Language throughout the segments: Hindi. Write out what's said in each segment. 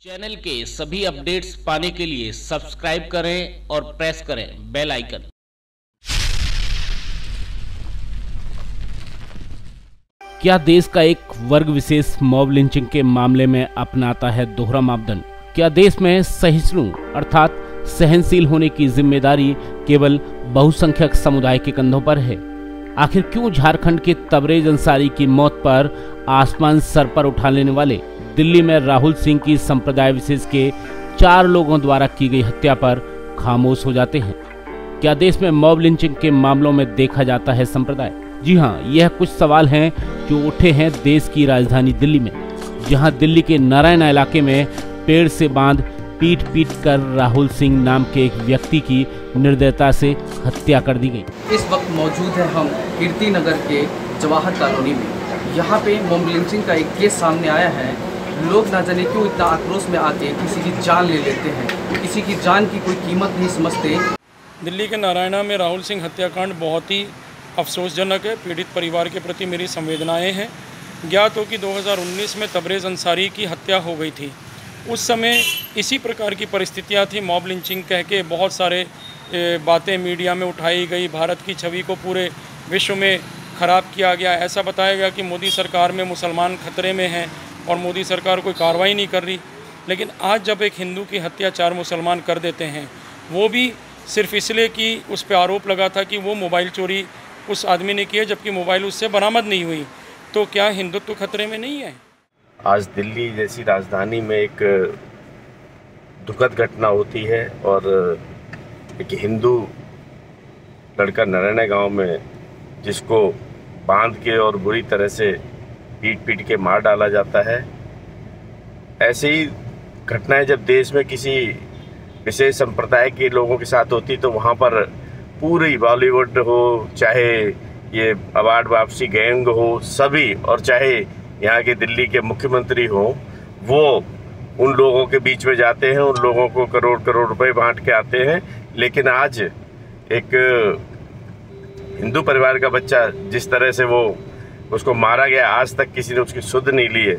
चैनल के सभी अपडेट्स पाने के लिए सब्सक्राइब करें और प्रेस करें बेल आइकन। क्या देश का एक वर्ग विशेष मॉब लिंचिंग के मामले में अपनाता है दोहरा मापदंड? क्या देश में सहिष्णु अर्थात सहनशील होने की जिम्मेदारी केवल बहुसंख्यक समुदाय के कंधों पर है? आखिर क्यों झारखंड के तबरेज अंसारी की मौत पर आसमान सर पर उठा लेने वाले दिल्ली में राहुल सिंह की संप्रदाय विशेष के 4 लोगों द्वारा की गई हत्या पर खामोश हो जाते हैं? क्या देश में मॉब लिंचिंग के मामलों में देखा जाता है संप्रदाय? जी हां, यह कुछ सवाल हैं जो उठे हैं देश की राजधानी दिल्ली में, जहां दिल्ली के नारायणा इलाके में पेड़ से बांध पीट कर राहुल सिंह नाम के एक व्यक्ति की निर्दयता से हत्या कर दी गई। इस वक्त मौजूद है हम कीर्ति नगर के जवाहर कॉलोनी में। यहाँ पे मॉब लिंचिंग का एक केस सामने आया है। लोग ना जाने क्यों इतना आक्रोश में आके किसी की जान ले लेते हैं, किसी की जान की कोई कीमत नहीं समझते। दिल्ली के नारायणा में राहुल सिंह हत्याकांड बहुत ही अफसोसजनक है। पीड़ित परिवार के प्रति मेरी संवेदनाएं हैं। ज्ञात हो कि 2019 में तबरेज अंसारी की हत्या हो गई थी। उस समय इसी प्रकार की परिस्थितियां थी। मॉब लिंचिंग कह के बहुत सारे बातें मीडिया में उठाई गई। भारत की छवि को पूरे विश्व में ख़राब किया गया। ऐसा बताया गया कि मोदी सरकार में मुसलमान खतरे में हैं और मोदी सरकार कोई कार्रवाई नहीं कर रही। लेकिन आज जब एक हिंदू की हत्या 4 मुसलमान कर देते हैं, वो भी सिर्फ इसलिए कि उस पर आरोप लगा था कि वो मोबाइल चोरी उस आदमी ने की है, जबकि मोबाइल उससे बरामद नहीं हुई, तो क्या हिंदुत्व खतरे में नहीं है? आज दिल्ली जैसी राजधानी में एक दुखद घटना होती है और एक हिंदू लड़का नारायणा गांव में जिसको बांध के और बुरी तरह से पीट के मार डाला जाता है। ऐसे ही घटनाएं जब देश में किसी विशेष संप्रदाय के लोगों के साथ होती तो वहाँ पर पूरी बॉलीवुड हो, चाहे ये अवार्ड वापसी गैंग हो, सभी, और चाहे यहाँ के दिल्ली के मुख्यमंत्री हो, वो उन लोगों के बीच में जाते हैं, उन लोगों को करोड़ रुपए बांट के आते हैं। लेकिन आज एक हिंदू परिवार का बच्चा जिस तरह से वो उसको मारा गया, आज तक किसी ने उसकी सुध नहीं ली है,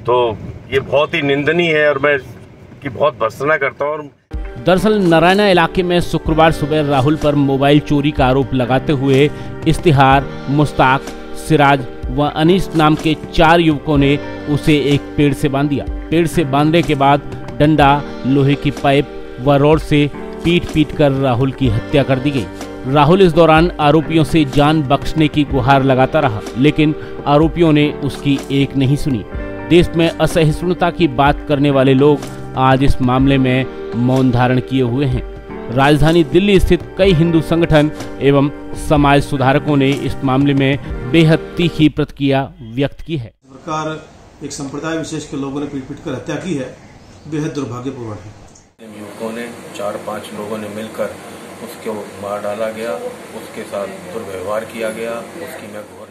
तो ये बहुत ही निंदनीय है और मैं इसकी बहुत भर्त्सना करता हूँ। दरअसल नारायणा इलाके में शुक्रवार सुबह राहुल पर मोबाइल चोरी का आरोप लगाते हुए इश्तिहार, मुश्ताक, सिराज व अनीस नाम के 4 युवकों ने उसे एक पेड़ से बांध दिया। पेड़ से बांधने के बाद डंडा, लोहे की पाइप व रॉड से पीट कर राहुल की हत्या कर दी गई। राहुल इस दौरान आरोपियों से जान बख्शने की गुहार लगाता रहा, लेकिन आरोपियों ने उसकी एक नहीं सुनी। देश में असहिष्णुता की बात करने वाले लोग आज इस मामले में मौन धारण किए हुए हैं। राजधानी दिल्ली स्थित कई हिंदू संगठन एवं समाज सुधारकों ने इस मामले में बेहद तीखी प्रतिक्रिया व्यक्त की है। सरकार एक संप्रदाय विशेष के लोगों ने पीट कर हत्या की है, बेहद दुर्भाग्यपूर्ण है। युवकों ने 4-5 लोगों ने मिलकर उसको मार डाला गया, उसके साथ दुर्व्यवहार किया गया, उसकी मैं घोर।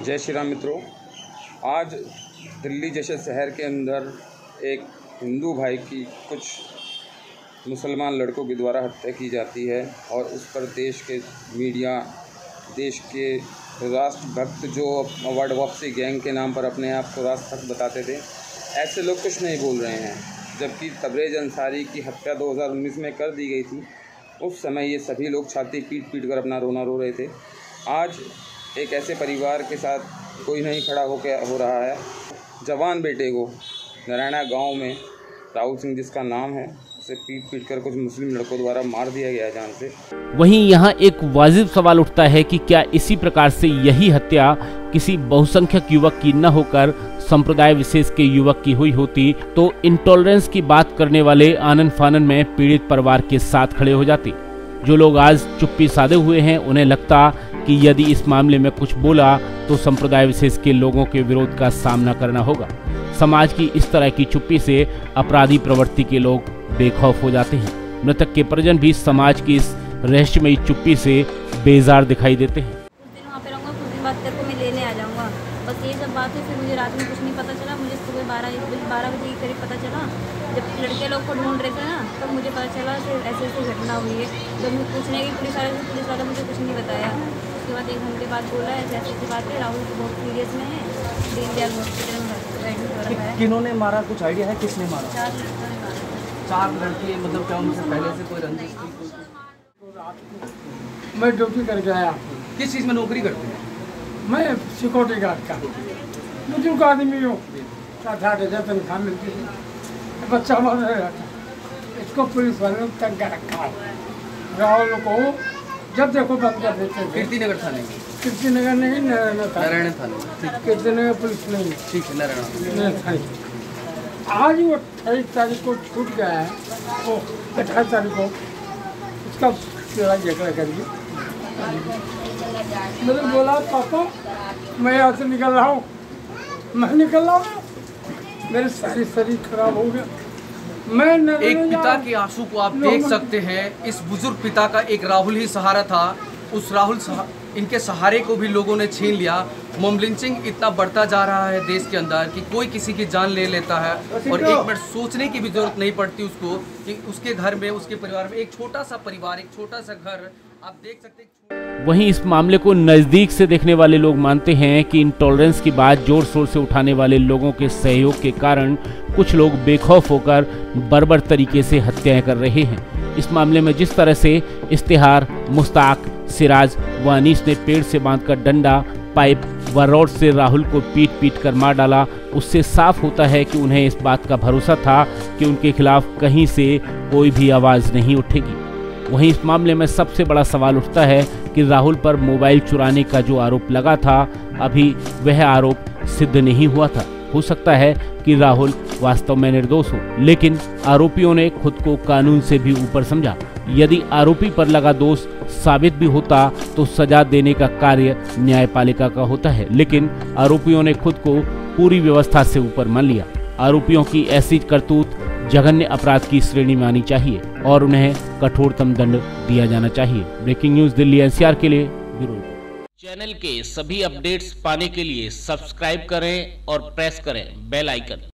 जय श्री राम मित्रों, आज दिल्ली जैसे शहर के अंदर एक हिंदू भाई की कुछ मुसलमान लड़कों के द्वारा हत्या की जाती है और उस पर देश के मीडिया, देश के राष्ट्रभक्त जो अवार्ड वापसी गैंग के नाम पर अपने आप को राष्ट्रभक्त बताते थे, ऐसे लोग कुछ नहीं बोल रहे हैं। जबकि तबरेज अंसारी की हत्या 2019 में कर दी गई थी, उस समय ये सभी लोग छाती पीट कर अपना रोना रो रहे थे। आज एक ऐसे परिवार के साथ कोई नहीं खड़ा हो रहा है। जवान बेटे को नारायणा गांव में राहुल सिंह जिसका नाम है, उसे पीट कर कुछ मुस्लिम लड़कों द्वारा मार दिया गया जान से। वहीं यहाँ एक वाजिब सवाल उठता है कि क्या इसी प्रकार से यही हत्या किसी बहुसंख्यक युवक की न होकर संप्रदाय विशेष के युवक की हुई होती तो इंटॉलरेंस की बात करने वाले आनन फानन में पीड़ित परिवार के साथ खड़े हो जाते। जो लोग आज चुप्पी साधे हुए हैं, उन्हें लगता कि यदि इस मामले में कुछ बोला तो संप्रदाय विशेष के लोगों के विरोध का सामना करना होगा। समाज की इस तरह की चुप्पी से अपराधी प्रवृत्ति के लोग बेखौफ हो जाते हैं। मृतक के परिजन भी समाज की इस रहस्यमयी चुप्पी से बेजार दिखाई देते हैं। कुछ दिन वहाँ पे रहूँगा, कुछ दिन बाद तेरे को मैं लेने आ जाऊँगा, बस ये सब बात है। फिर मुझे रात में कुछ नहीं पता चला, मुझे सुबह 12 बजे के करीब पता चला। जब लड़के लोग को ढूंढ रहे थे ना, तब मुझे पता चला कि ऐसी घटना हुई है। जब मैं पूछने की पुलिस वाला मुझे कुछ नहीं बताया। उसके बाद 1 घंटे बाद बोला ऐसी बात है, राहुल तो बहुत सीरियस में है, दीनदयाल हॉस्पिटल में एडमिट हो रखा है। किन्होंने मारा, कुछ आइडिया है किसने मारा? 4 लड़कों ने मारा। 4 लड़के, मतलब क्या उनसे पहले से कोई रंजिश थी? मैं ड्यूटी करके आया। किस चीज़ में नौकरी करते हैं? मैं सिक्योरिटी गार्ड का बुजुर्ग आदमी हूँ, 60,000 तनख्वाह मिलती है, बच्चा मर रहा था, इसको पुलिस वालों ने तंग कर रखा है। राहुल को जब देखो बंद कर देते हैं। कीर्ति नगर थाने में? कीर्ति नगर नहीं, नारायण थाने। कीर्ति नगर पुलिस नहीं, ठीक है, नारायण थाने। आज वो 28 तारीख को छूट गया है, वो 28 तारीख को उसका झगड़ा करिए। मैंने बोला पापा मैं यहाँ से निकल रहा हूँ, मैं निकल रहा हूँ, मेरे सारी शरीर खराब हो गया। मैं एक पिता के आंसू को आप देख सकते हैं। इस बुजुर्ग पिता का एक राहुल ही सहारा था। उस इनके सहारे को भी लोगों ने छीन लिया। मॉब लिंचिंग इतना बढ़ता जा रहा है देश के अंदर कि कोई किसी की जान ले लेता है और एक मिनट सोचने की भी जरूरत नहीं पड़ती उसको कि उसके घर में, उसके परिवार में एक छोटा सा परिवार, एक छोटा सा घर, आप देख सकते हैं। वहीं इस मामले को नज़दीक से देखने वाले लोग मानते हैं कि इंटॉलरेंस की बात जोर शोर से उठाने वाले लोगों के सहयोग के कारण कुछ लोग बेखौफ होकर बर्बर तरीके से हत्याएं कर रहे हैं। इस मामले में जिस तरह से इश्तिहार, मुश्ताक, सिराज व अनीस ने पेड़ से बांधकर डंडा, पाइप व रॉड से राहुल को पीट कर मार डाला, उससे साफ होता है कि उन्हें इस बात का भरोसा था कि उनके खिलाफ कहीं से कोई भी आवाज़ नहीं उठेगी। वहीं इस मामले में सबसे बड़ा सवाल उठता है कि राहुल पर मोबाइल चुराने का जो आरोप लगा था, अभी वह आरोप सिद्ध नहीं हुआ था। हो सकता है कि राहुल वास्तव में निर्दोष हो, लेकिन आरोपियों ने खुद को कानून से भी ऊपर समझा। यदि आरोपी पर लगा दोष साबित भी होता तो सजा देने का कार्य न्यायपालिका का होता है, लेकिन आरोपियों ने खुद को पूरी व्यवस्था से ऊपर मान लिया। आरोपियों की ऐसी करतूत जघन्य अपराध की श्रेणी में आनी चाहिए और उन्हें कठोरतम दंड दिया जाना चाहिए। ब्रेकिंग न्यूज दिल्ली एनसीआर के लिए ब्यूरो रिपोर्ट। चैनल के सभी अपडेट्स पाने के लिए सब्सक्राइब करें और प्रेस करें बेल आइकन।